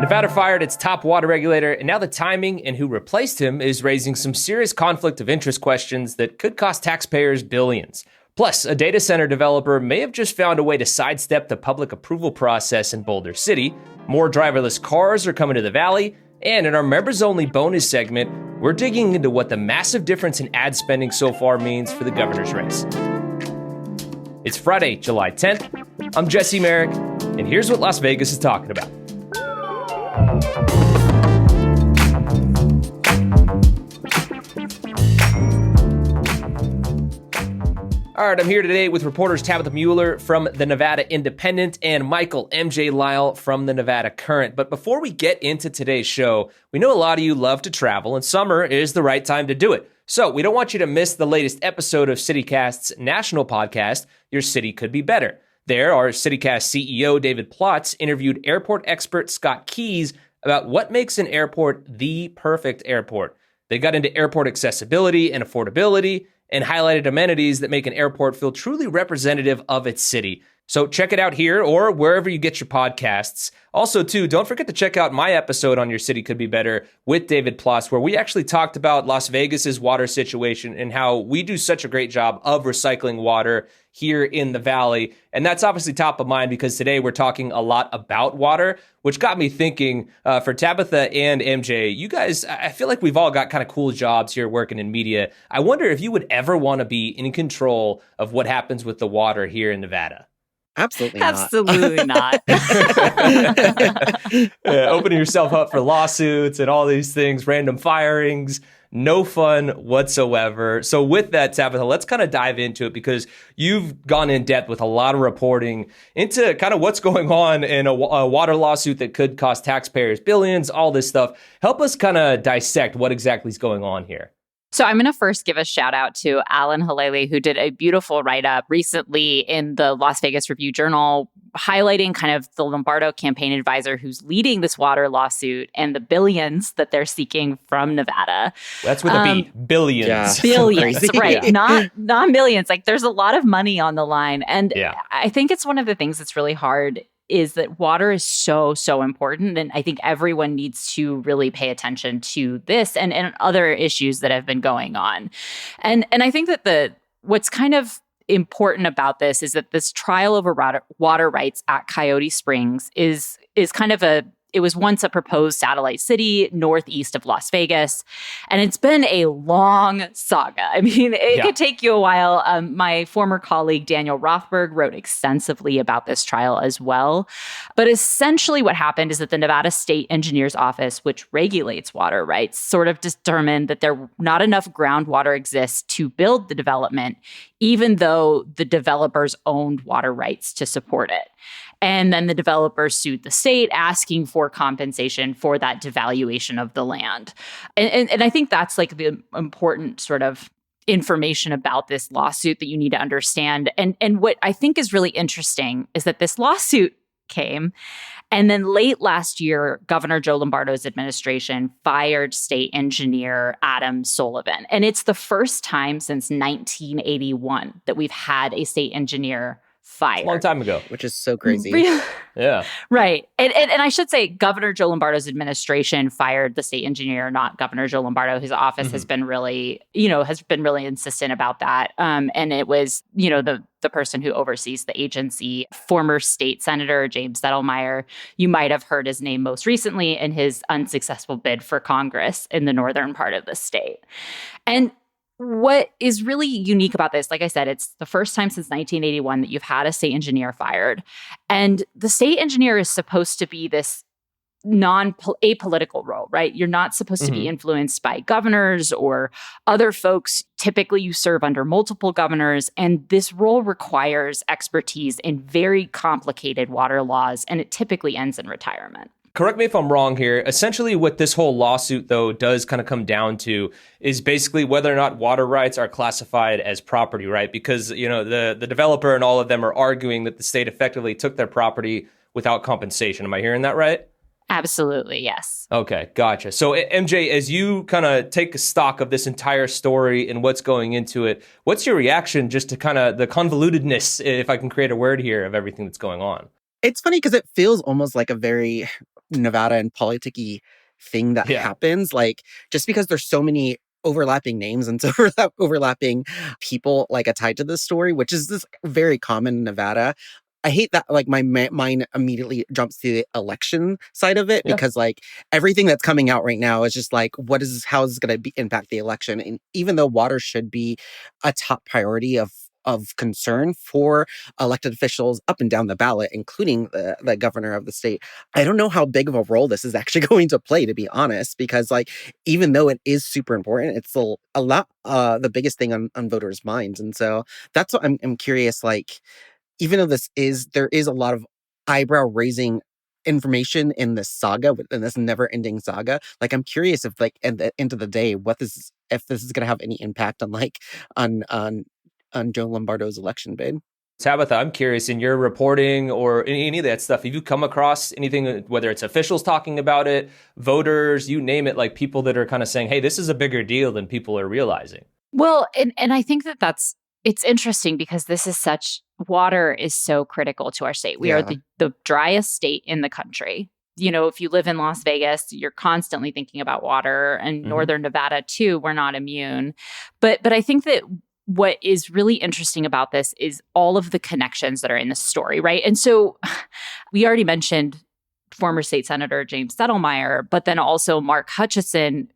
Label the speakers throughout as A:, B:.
A: Nevada fired its top water regulator, and now the timing and who replaced him is raising some serious conflict of interest questions that could cost taxpayers billions. Plus, a data center developer may have just found a way to sidestep the public approval process in Boulder City. More driverless cars are coming to the valley, and in our members-only bonus segment, we're digging into what the massive difference in ad spending so far means for the governor's race. It's Friday, July 10th. I'm Jesse Merrick, and here's what Las Vegas is talking about. All right, I'm here today with reporters Tabitha Mueller from the Nevada Independent and Michael M.J. Lyle from the Nevada Current. But before we get into today's show, we know a lot of you love to travel, and summer is the right time to do it. So we don't want you to miss the latest episode of CityCast's national podcast, Your City Could Be Better. There, our CityCast CEO, David Plotz, interviewed airport expert Scott Keys about what makes an airport the perfect airport. They got into airport accessibility and affordability, and highlighted amenities that make an airport feel truly representative of its city. So check it out here or wherever you get your podcasts. Also, too, don't forget to check out my episode on Your City Could Be Better with David Plotz, where we actually talked about Las Vegas's water situation and how we do such a great job of recycling water here in the Valley. And that's obviously top of mind because today we're talking a lot about water, which got me thinking for Tabitha and MJ, you guys, I feel like we've all got kind of cool jobs here working in media. I wonder if you would ever want to be in control of what happens with the water here in Nevada.
B: Absolutely not.
C: Absolutely not.
A: Opening yourself up for lawsuits and all these things, random firings, no fun whatsoever. So with that, Tabitha, let's kind of dive into it because you've gone in depth with a lot of reporting into kind of what's going on in a water lawsuit that could cost taxpayers billions, all this stuff. Help us kind of dissect what exactly is going on here.
C: So I'm going to first give a shout out to Alan Haleli, who did a beautiful write-up recently in the Las Vegas Review-Journal, highlighting kind of the Lombardo campaign advisor who's leading this water lawsuit and the billions that they're seeking from Nevada.
A: That's with a B, billions.
C: Yeah. Billions, right. Yeah. Not millions. Like there's a lot of money on the line. And I think it's one of the things that's really hard is that water is so, so important. And I think everyone needs to really pay attention to this and other issues that have been going on. And I think that what's kind of important about this is that this trial over water rights at Coyote Springs is kind of it was once a proposed satellite city northeast of Las Vegas, and it's been a long saga. I mean, it could take you a while. My former colleague, Daniel Rothberg, wrote extensively about this trial as well. But essentially what happened is that the Nevada State Engineer's Office, which regulates water rights, sort of determined that there not enough groundwater exists to build the development, even though the developers owned water rights to support it. And then the developers sued the state, asking for compensation for that devaluation of the land. And I think that's like the important sort of information about this lawsuit that you need to understand. And what I think is really interesting is that this lawsuit came, and then late last year, Governor Joe Lombardo's administration fired state engineer Adam Sullivan. And it's the first time since 1981 that we've had a state engineer fired.
A: A long time ago.
B: Which is so crazy.
A: Yeah.
C: Right. And I should say Governor Joe Lombardo's administration fired the state engineer, not Governor Joe Lombardo. His office has been really insistent about that. And it was, the person who oversees the agency, former state senator James Settlemyre. You might have heard his name most recently in his unsuccessful bid for Congress in the northern part of the state. And what is really unique about this, like I said, it's the first time since 1981 that you've had a state engineer fired. And the state engineer is supposed to be this apolitical role, right? You're not supposed to be influenced by governors or other folks. Typically, you serve under multiple governors, and this role requires expertise in very complicated water laws, and it typically ends in retirement.
A: Correct me if I'm wrong here. Essentially, what this whole lawsuit, though, does kind of come down to is basically whether or not water rights are classified as property, right? Because, the developer and all of them are arguing that the state effectively took their property without compensation. Am I hearing that right?
C: Absolutely, yes.
A: Okay, gotcha. So, MJ, as you kind of take stock of this entire story and what's going into it, what's your reaction just to kind of the convolutedness, if I can create a word here, of everything that's going on?
B: It's funny because it feels almost like a very Nevada and politicky thing that happens. Like, just because there's so many overlapping names and so overlapping people like tied to this story, which is this very common in Nevada. I hate that like my mind immediately jumps to the election side of it because like everything that's coming out right now is just like how is this going to impact the election? And even though water should be a top priority of concern for elected officials up and down the ballot, including the governor of the state, I don't know how big of a role this is actually going to play, to be honest, because like even though it is super important, it's a lot the biggest thing on voters' minds. And so that's what I'm curious, like, even though there is a lot of eyebrow raising information in this saga, in this never ending saga, like I'm curious if like at the end of the day, if this is going to have any impact on on Joe Lombardo's election bid.
A: Tabitha, I'm curious, in your reporting or any of that stuff, have you come across anything, whether it's officials talking about it, voters, you name it, like people that are kind of saying, hey, this is a bigger deal than people are realizing?
C: Well, and I think it's interesting because water is so critical to our state. We are the driest state in the country. You know, if you live in Las Vegas, you're constantly thinking about water, and Northern Nevada too, we're not immune. But I think that what is really interesting about this is all of the connections that are in the story, right? And so we already mentioned former state senator James Settlemeyer, but then also Mark Hutchison,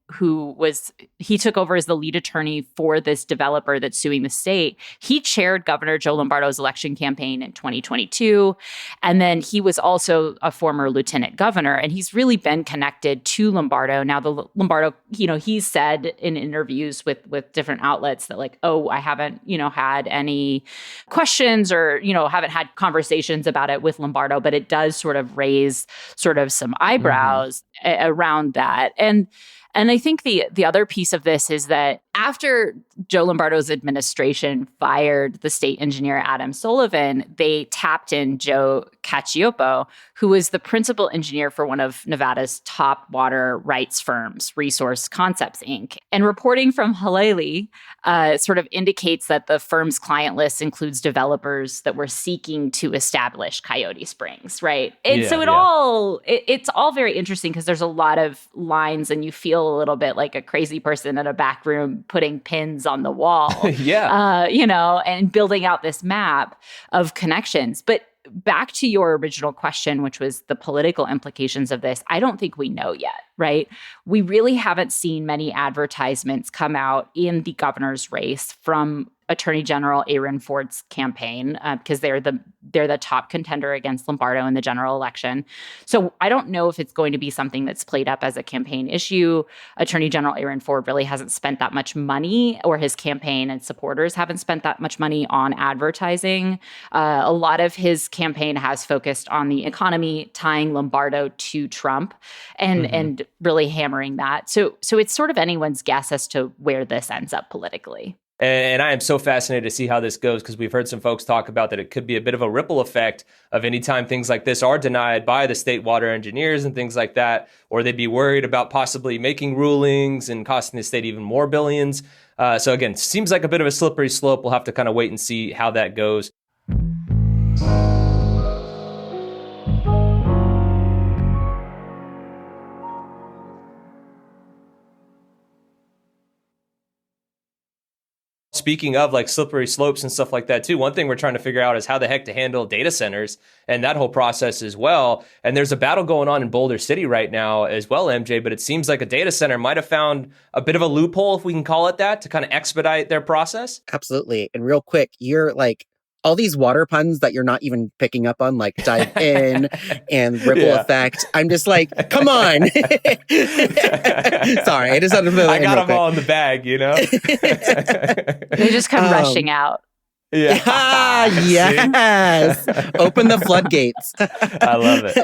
C: he took over as the lead attorney for this developer that's suing the state. He chaired Governor Joe Lombardo's election campaign in 2022. And then he was also a former lieutenant governor, and he's really been connected to Lombardo. Now, the Lombardo, he's said in interviews with different outlets that like, oh, I haven't, had any questions or, haven't had conversations about it with Lombardo, but it does sort of raise sort of some eyebrows around that. And I think the other piece of this is that after Joe Lombardo's administration fired the state engineer Adam Sullivan, they tapped in Joe Cacioppo, who was the principal engineer for one of Nevada's top water rights firms, Resource Concepts, Inc. And reporting from Halali sort of indicates that the firm's client list includes developers that were seeking to establish Coyote Springs, right? And it's all very interesting because there's a lot of lines and you feel a little bit like a crazy person in a back room putting pins on the wall, and building out this map of connections. But back to your original question, which was the political implications of this, I don't think we know yet, right? We really haven't seen many advertisements come out in the governor's race from Attorney General Aaron Ford's campaign because they're the top contender against Lombardo in the general election. So I don't know if it's going to be something that's played up as a campaign issue. Attorney General Aaron Ford really hasn't spent that much money, or his campaign and supporters haven't spent that much money on advertising. A lot of his campaign has focused on the economy, tying Lombardo to Trump and really hammering that. So it's sort of anyone's guess as to where this ends up politically.
A: And I am so fascinated to see how this goes because we've heard some folks talk about that it could be a bit of a ripple effect of any time things like this are denied by the state water engineers and things like that, or they'd be worried about possibly making rulings and costing the state even more billions. So again, seems like a bit of a slippery slope. We'll have to kind of wait and see how that goes. Speaking of like slippery slopes and stuff like that too, one thing we're trying to figure out is how the heck to handle data centers and that whole process as well. And there's a battle going on in Boulder City right now as well, MJ, but it seems like a data center might have found a bit of a loophole, if we can call it that, to kind of expedite their process.
B: Absolutely. And real quick, you're like, all these water puns that you're not even picking up on, like dive in and ripple effect. I'm just like, come on. Sorry, I just had to
A: I got them all in the bag,
C: They just come rushing out.
B: Yeah. Yes. Open the floodgates.
A: I love it.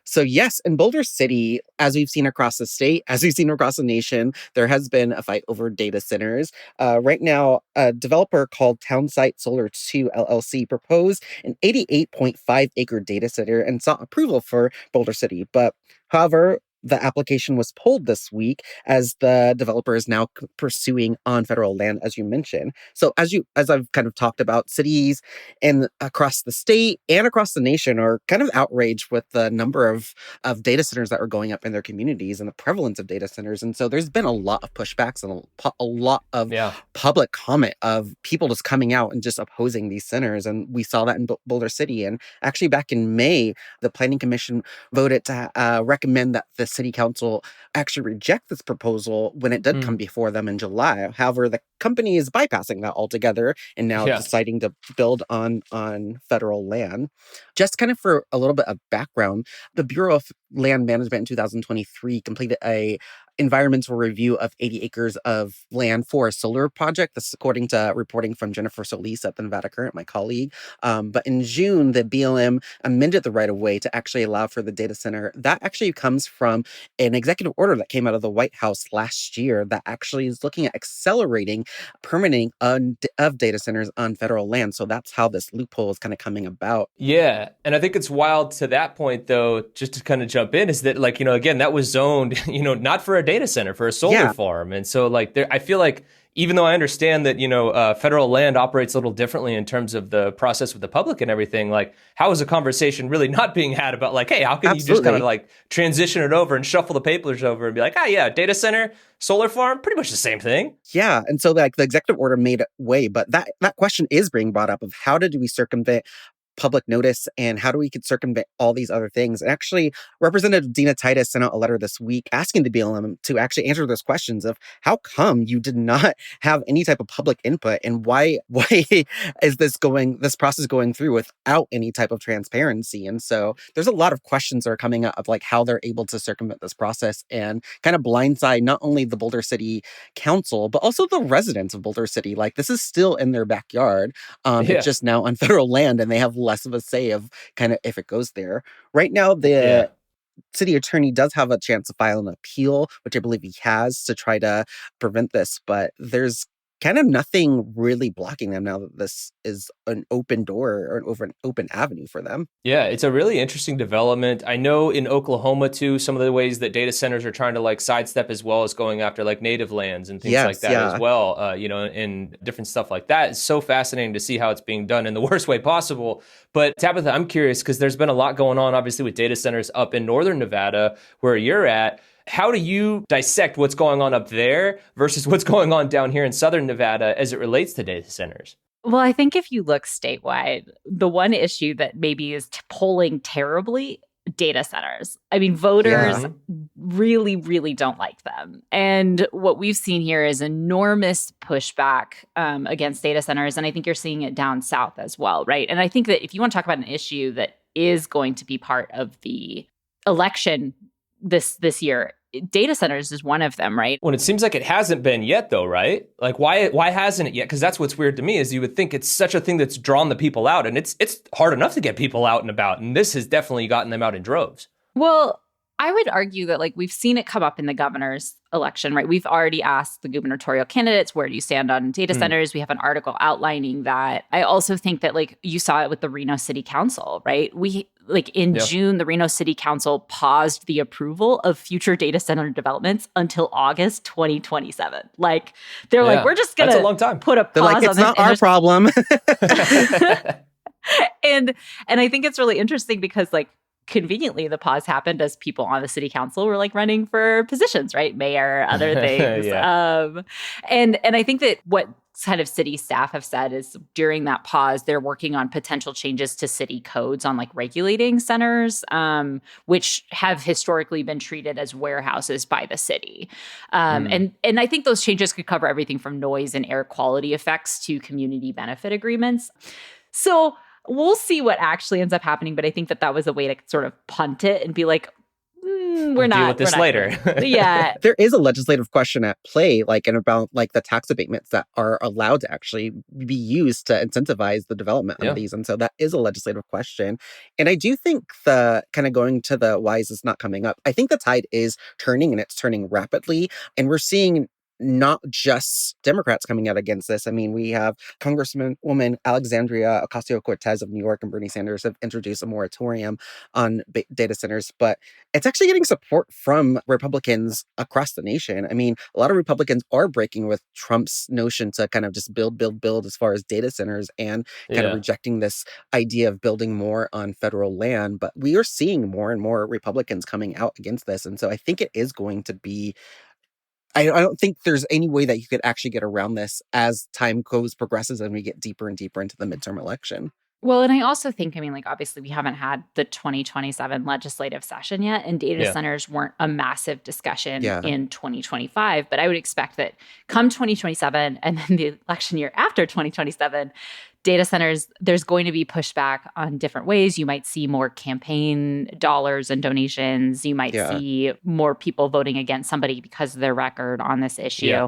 B: So yes, in Boulder City, as we've seen across the state, as we've seen across the nation, there has been a fight over data centers. Right now, a developer called Townsite Solar 2 LLC proposed an 88.5 acre data center and sought approval for Boulder City. But however, the application was pulled this week as the developer is now pursuing on federal land, as you mentioned. So as I've kind of talked about, cities and across the state and across the nation are kind of outraged with the number of data centers that are going up in their communities and the prevalence of data centers. And so there's been a lot of pushbacks and a lot of public comment of people just coming out and just opposing these centers. And we saw that in Boulder City. And actually back in May, the Planning Commission voted to recommend that the city council actually reject this proposal when it did come before them in July. However, the company is bypassing that altogether and now deciding to build on federal land. Just kind of for a little bit of background, the Bureau of Land Management in 2023 completed a environmental review of 80 acres of land for a solar project. This is according to reporting from Jennifer Solis at the Nevada Current, my colleague. But in June, the BLM amended the right-of-way to actually allow for the data center. That actually comes from an executive order that came out of the White House last year that actually is looking at accelerating permitting of data centers on federal land. So that's how this loophole is kind of coming about.
A: Yeah. And I think it's wild to that point, though, just to kind of jump in, is that, like, again, that was zoned, not for a data center, for a solar farm. And so, like, I feel like, even though I understand that, federal land operates a little differently in terms of the process with the public and everything, like, how is a conversation really not being had about, like, hey, how can you just kind of, like, transition it over and shuffle the papers over and be like, data center, solar farm, pretty much the same thing.
B: Yeah. And so, like, the executive order made it way, but that question is being brought up of how did we circumvent public notice and how do we could circumvent all these other things. And actually, Representative Dina Titus sent out a letter this week asking the BLM to actually answer those questions of how come you did not have any type of public input and why is this process going through without any type of transparency. And so there's a lot of questions that are coming up of like how they're able to circumvent this process and kind of blindside not only the Boulder City Council, but also the residents of Boulder City. Like, this is still in their backyard. It's just now on federal land and they have less of a say of kind of if it goes there. Right now, the city attorney does have a chance to file an appeal, which I believe he has, to try to prevent this, but there's kind of nothing really blocking them now that this is an open door or an open avenue for them.
A: Yeah, it's a really interesting development. I know in Oklahoma too, some of the ways that data centers are trying to like sidestep as well as going after like native lands and things like that as well, and different stuff like that. It's so fascinating to see how it's being done in the worst way possible. But Tabitha, I'm curious because there's been a lot going on, obviously, with data centers up in northern Nevada where you're at. How do you dissect what's going on up there versus what's going on down here in southern Nevada as it relates to data centers?
C: Well, I think if you look statewide, the one issue that maybe is polling terribly, data centers. I mean, voters really, really don't like them. And what we've seen here is enormous pushback against data centers. And I think you're seeing it down south as well, right? And I think that if you want to talk about an issue that is going to be part of the election this year, data centers is one of them, right?
A: Well, it seems like it hasn't been yet, though, right? Like, why hasn't it yet? Because that's what's weird to me is you would think it's such a thing that's drawn the people out, and it's hard enough to get people out and about, and this has definitely gotten them out in droves.
C: Well, I would argue that like we've seen it come up in the governor's election, right? We've already asked the gubernatorial candidates, where do you stand on data centers? We have an article outlining that. I also think that like you saw it with the Reno City Council, right? We like in June, the Reno City Council paused the approval of future data center developments until August 2027. Like they're like, we're just gonna put a pause
B: they're like, it's
C: on
B: not our problem.
C: and I think it's really interesting because like conveniently the pause happened as people on the city council were like running for positions, right? Mayor, other things. And I think that what kind of city staff have said is during that pause, they're working on potential changes to city codes on like regulating centers, which have historically been treated as warehouses by the city. And I think those changes could cover everything from noise and air quality effects to community benefit agreements. So we'll see what actually ends up happening, but I think that was a way to sort of punt it and be like, we'll deal
A: with this later.
C: Yeah.
B: There is a legislative question at play, like, and about like the tax abatements that are allowed to actually be used to incentivize the development of these. And so that is a legislative question. And I do think the kind of going to the why is this not coming up, I think the tide is turning and it's turning rapidly. And we're seeing not just Democrats coming out against this. I mean, we have Congresswoman Alexandria Ocasio-Cortez of New York and Bernie Sanders have introduced a moratorium on data centers, but it's actually getting support from Republicans across the nation. I mean, a lot of Republicans are breaking with Trump's notion to kind of just build as far as data centers and kind of rejecting this idea of building more on federal land. But we are seeing more and more Republicans coming out against this. And so I think it is going to be I don't think there's any way that you could actually get around this as time progresses and we get deeper and deeper into the midterm election.
C: Well, and I also think, I mean, like, obviously we haven't had the 2027 legislative session yet, and data centers weren't a massive discussion in 2025. But I would expect that come 2027 and then the election year after 2027, data centers, there's going to be pushback on different ways. You might see more campaign dollars and donations. You might see more people voting against somebody because of their record on this issue. Yeah.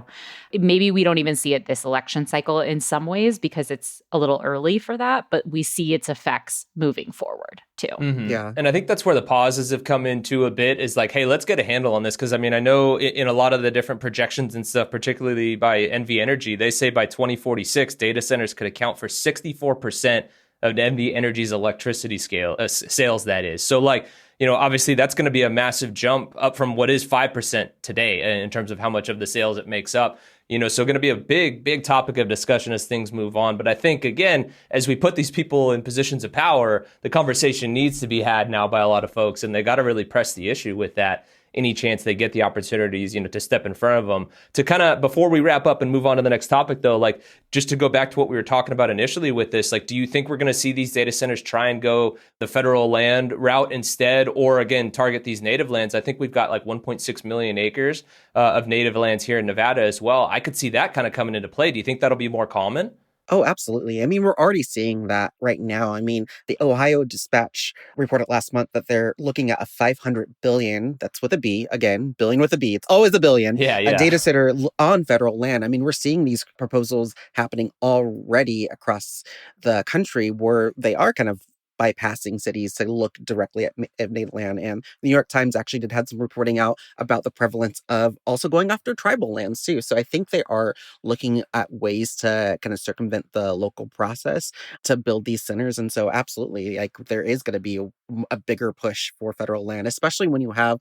C: Maybe we don't even see it this election cycle in some ways because it's a little early for that, but we see its effects moving forward too.
A: Mm-hmm. Yeah. And I think that's where the pauses have come into a bit is like, hey, let's get a handle on this. Because I mean, I know in a lot of the different projections and stuff, particularly by NV Energy, they say by 2046, data centers could account for 64% of NV Energy's electricity sales, that is. So like, you know, obviously that's going to be a massive jump up from what is 5% today in terms of how much of the sales it makes up. You know, so going to be a big topic of discussion as things move on. But I think, again, as we put these people in positions of power, the conversation needs to be had now by a lot of folks, and they got to really press the issue with that any chance they get the opportunities, you know, to step in front of them. To kind of, before we wrap up and move on to the next topic, though, like, just to go back to what we were talking about initially with this, like, do you think we're going to see these data centers try and go the federal land route instead, or again, target these native lands? I think we've got like 1.6 million acres of native lands here in Nevada as well. I could see that kind of coming into play. Do you think that'll be more common?
B: Oh, absolutely. I mean, we're already seeing that right now. I mean, the Ohio Dispatch reported last month that they're looking at a $500 billion, that's with a B, again, billion with a B, it's always a billion, a data center on federal land. I mean, we're seeing these proposals happening already across the country where they are kind of bypassing cities to look directly at native land. And the New York Times actually had some reporting out about the prevalence of also going after tribal lands too. So I think they are looking at ways to kind of circumvent the local process to build these centers. And so absolutely, like, there is going to be a bigger push for federal land, especially when you have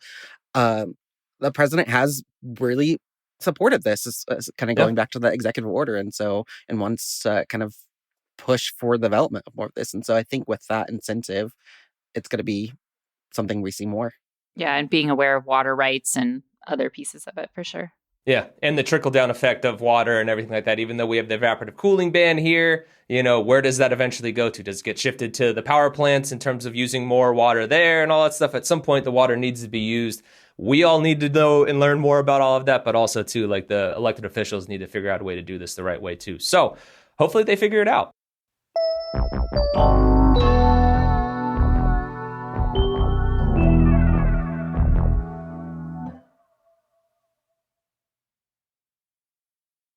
B: the president has really supported this. It's kind of going back to the executive order. And so, and wants kind of push for development of more of this. And so I think with that incentive, it's going to be something we see more.
C: Yeah, and being aware of water rights and other pieces of it for sure.
A: Yeah, and the trickle-down effect of water and everything like that, even though we have the evaporative cooling ban here, you know, where does that eventually go to? Does it get shifted to the power plants in terms of using more water there and all that stuff? At some point, the water needs to be used. We all need to know and learn more about all of that, but also, too, like, the elected officials need to figure out a way to do this the right way, too. So hopefully they figure it out.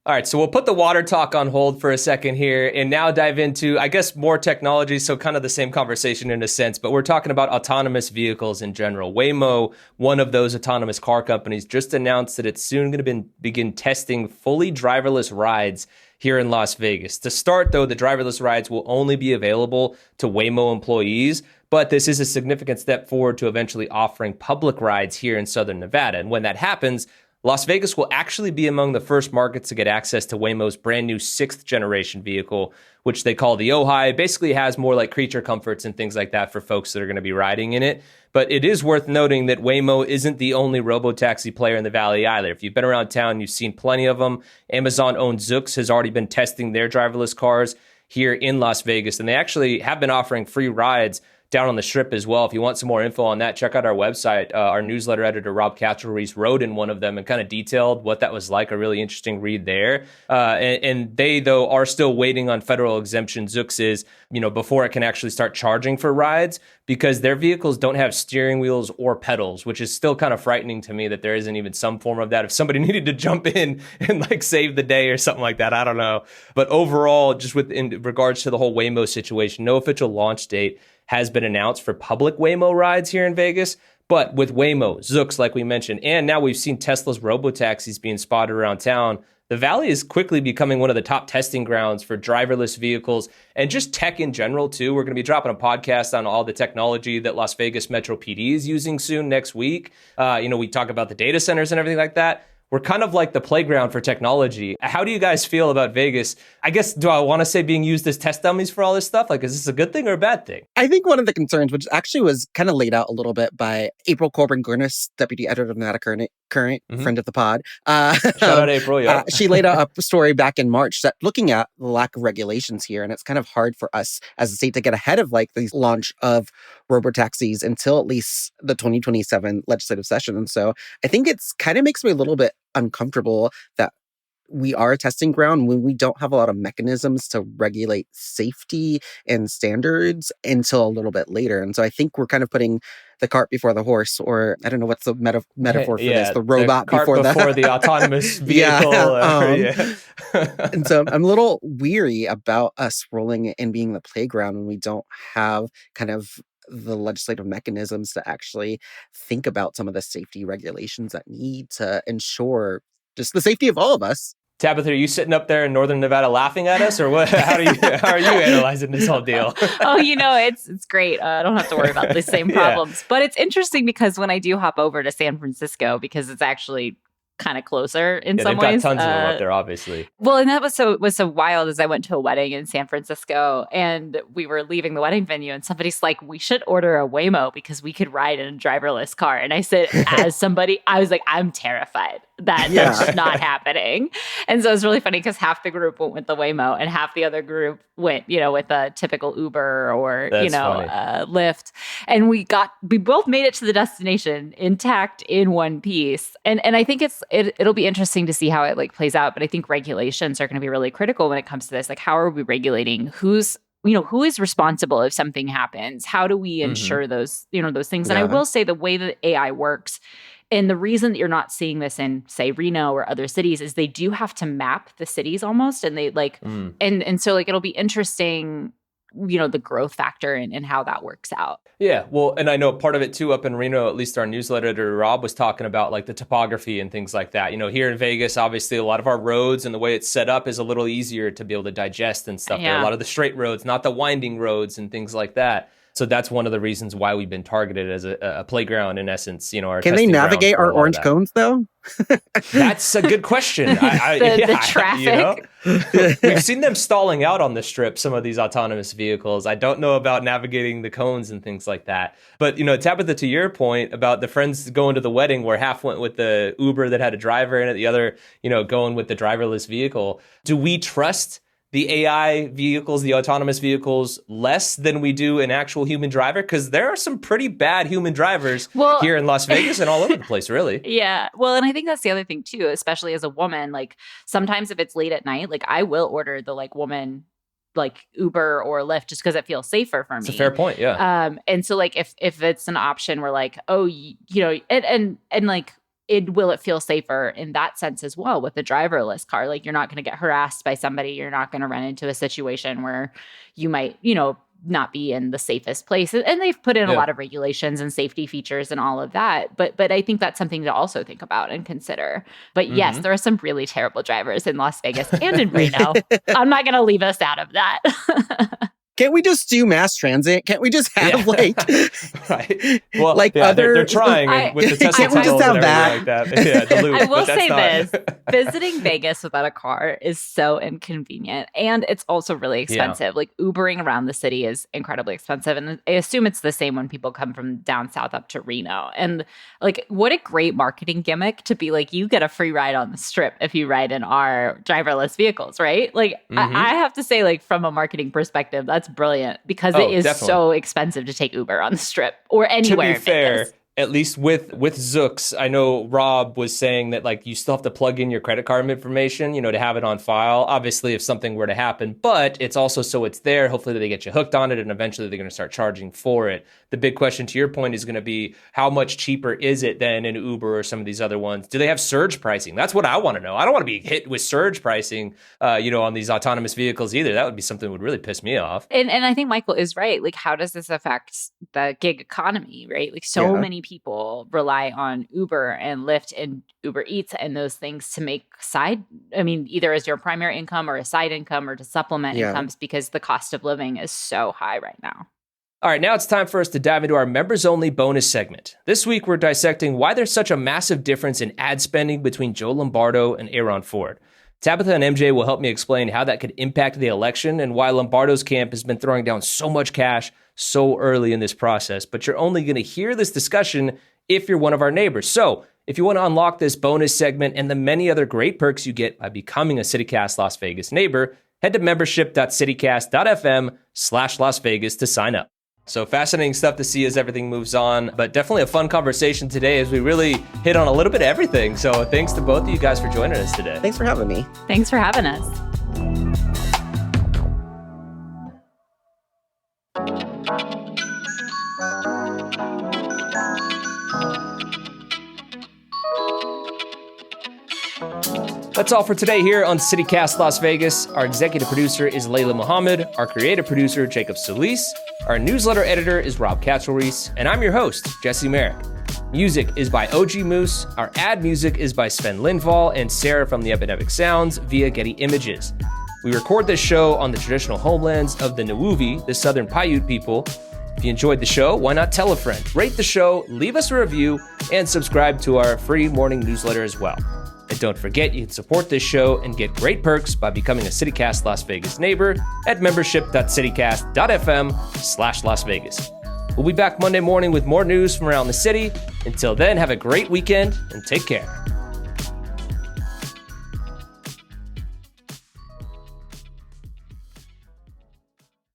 A: All right, so we'll put the water talk on hold for a second here and now dive into, I guess, more technology. So kind of the same conversation in a sense, but we're talking about autonomous vehicles in general. Waymo, one of those autonomous car companies, just announced that it's soon going to begin testing fully driverless rides here in Las Vegas. To start, though, the driverless rides will only be available to Waymo employees, but this is a significant step forward to eventually offering public rides here in Southern Nevada. And when that happens, Las Vegas will actually be among the first markets to get access to Waymo's brand new 6th generation vehicle, which they call the Ojai. It basically has more like creature comforts and things like that for folks that are going to be riding in it. But it is worth noting that Waymo isn't the only robotaxi player in the Valley either. If you've been around town, you've seen plenty of them. Amazon-owned Zoox has already been testing their driverless cars here in Las Vegas, and they actually have been offering free rides down on the Strip as well. If you want some more info on that, check out our website. Our newsletter editor, Rob Katzel-Reese, wrote in one of them and kind of detailed what that was like. A really interesting read there. And they, though, are still waiting on federal exemption. Zoox is, you know, before it can actually start charging for rides, because their vehicles don't have steering wheels or pedals, which is still kind of frightening to me that there isn't even some form of that. If somebody needed to jump in and like save the day or something like that, I don't know. But overall, just in regards to the whole Waymo situation, no official launch date has been announced for public Waymo rides here in Vegas, But with Waymo, Zoox, like we mentioned, and now we've seen Tesla's robotaxis being spotted around town, the Valley is quickly becoming one of the top testing grounds for driverless vehicles and just tech in general, too. We're going to be dropping a podcast on all the technology that Las Vegas Metro PD is using soon next week. We talk about the data centers and everything like that. We're kind of like the playground for technology. How do you guys feel about Vegas? I guess, do I want to say being used as test dummies for all this stuff? Like, is this a good thing or a bad thing?
B: I think one of the concerns, which actually was kind of laid out a little bit by April Corbin-Gurnis, deputy editor of Nevada Current, friend of the pod.
A: Shout out April, yeah.
B: She laid out a story back in March that looking at the lack of regulations here, and it's kind of hard for us as a state to get ahead of like the launch of robotaxis until at least the 2027 legislative session. And so I think it's kind of makes me a little bit uncomfortable that we are a testing ground when we don't have a lot of mechanisms to regulate safety and standards until a little bit later. And so I think we're kind of putting the cart before the horse, or I don't know what's the metaphor for this, the robot
A: the cart before the autonomous vehicle.
B: And so I'm a little weary about us rolling and being the playground when we don't have kind of the legislative mechanisms to actually think about some of the safety regulations that need to ensure just the safety of all of us.
A: Tabitha, are you sitting up there in Northern Nevada laughing at us, or what? How are you analyzing this whole deal?
C: Oh, it's great. I don't have to worry about the same problems. But it's interesting because when I do hop over to San Francisco, because it's actually kind of closer in some ways.
A: They've got tons of them up there, obviously.
C: Well, and that was so wild as I went to a wedding in San Francisco and we were leaving the wedding venue and somebody's like, we should order a Waymo because we could ride in a driverless car. And I said, as somebody, I was like, I'm terrified that that's not happening. And so it's really funny because half the group went with the Waymo and half the other group went, with a typical Uber or, Lyft. And we both made it to the destination intact in one piece. And I think it'll be interesting to see how it like plays out. But I think regulations are going to be really critical when it comes to this. Like, how are we regulating who is responsible if something happens? How do we ensure those things? And I will say the way that AI works, and the reason that you're not seeing this in, say, Reno or other cities is they do have to map the cities almost. And they and so like, it'll be interesting, the growth factor and how that works out.
A: Yeah. Well, and I know part of it too, up in Reno, at least our newsletter editor, Rob, was talking about like the topography and things like that. Here in Vegas, obviously a lot of our roads and the way it's set up is a little easier to be able to digest and stuff. Yeah. There are a lot of the straight roads, not the winding roads and things like that. So that's one of the reasons why we've been targeted as a playground, in essence. Our
B: can they navigate our orange cones, though?
A: That's a good question.
C: The traffic.
A: We've seen them stalling out on the strip, some of these autonomous vehicles. I don't know about navigating the cones and things like that. But, Tabitha, to your point about the friends going to the wedding where half went with the Uber that had a driver in it, the other, going with the driverless vehicle. Do we trust the AI vehicles, the autonomous vehicles, less than we do an actual human driver? Because there are some pretty bad human drivers here in Las Vegas and all over the place, really.
C: Yeah. Well, and I think that's the other thing, too, especially as a woman. Like, sometimes if it's late at night, like, I will order the, like, woman, like, Uber or Lyft just because it feels safer for me.
A: It's a fair point, yeah.
C: And so, like, if it's an option where, like, and like, will it feel safer in that sense as well with the driverless car? Like, you're not going to get harassed by somebody. You're not going to run into a situation where you might, not be in the safest place. And they've put in a lot of regulations and safety features and all of that. But I think that's something to also think about and consider. But yes, there are some really terrible drivers in Las Vegas and in Reno. I'm not going to leave us out of that.
B: Can't we just do mass transit? Can't we just have
A: right? Well, like other? They're trying with the Tesla
B: can't we just have that?
A: Like that? Yeah, the loop,
C: I will say this: visiting Vegas without a car is so inconvenient, and it's also really expensive. Like, Ubering around the city is incredibly expensive, and I assume it's the same when people come from down south up to Reno. And like, what a great marketing gimmick to be like, you get a free ride on the strip if you ride in our driverless vehicles, right? Like, I have to say, like, from a marketing perspective, that's brilliant because it is so expensive to take Uber on the strip or anywhere.
A: To be fair, at least with Zoox, I know Rob was saying that like you still have to plug in your credit card information, to have it on file. Obviously, if something were to happen, but it's also so it's there. Hopefully, they get you hooked on it, and eventually they're going to start charging for it. The big question, to your point, is going to be how much cheaper is it than an Uber or some of these other ones? Do they have surge pricing? That's what I want to know. I don't want to be hit with surge pricing, on these autonomous vehicles either. That would be something that would really piss me off.
C: And I think Michael is right. Like, how does this affect the gig economy, right? Like, so many people rely on Uber and Lyft and Uber Eats and those things to make either as your primary income or a side income or to supplement incomes, because the cost of living is so high right now.
A: All right, now it's time for us to dive into our members-only bonus segment. This week, we're dissecting why there's such a massive difference in ad spending between Joe Lombardo and Aaron Ford. Tabitha and MJ will help me explain how that could impact the election and why Lombardo's camp has been throwing down so much cash so early in this process. But you're only going to hear this discussion if you're one of our neighbors. So if you want to unlock this bonus segment and the many other great perks you get by becoming a CityCast Las Vegas neighbor, head to membership.citycast.fm/Las Vegas to sign up. So fascinating stuff to see as everything moves on, but definitely a fun conversation today as we really hit on a little bit of everything. So thanks to both of you guys for joining us today.
B: Thanks for having me.
C: Thanks for having us.
A: That's all for today here on CityCast Las Vegas. Our executive producer is Layla Muhammad, our creative producer, Jacob Solis, our newsletter editor is Rob Katzelreese, and I'm your host, Jesse Merrick. Music is by OG Moose, our ad music is by Sven Lindvall and Sarah from the Epidemic Sounds via Getty Images. We record this show on the traditional homelands of the Nuuvi, the Southern Paiute people. If you enjoyed the show, why not tell a friend? Rate the show, leave us a review, and subscribe to our free morning newsletter as well. And don't forget, you can support this show and get great perks by becoming a CityCast Las Vegas neighbor at membership.citycast.fm/Las Vegas. We'll be back Monday morning with more news from around the city. Until then, have a great weekend and take care.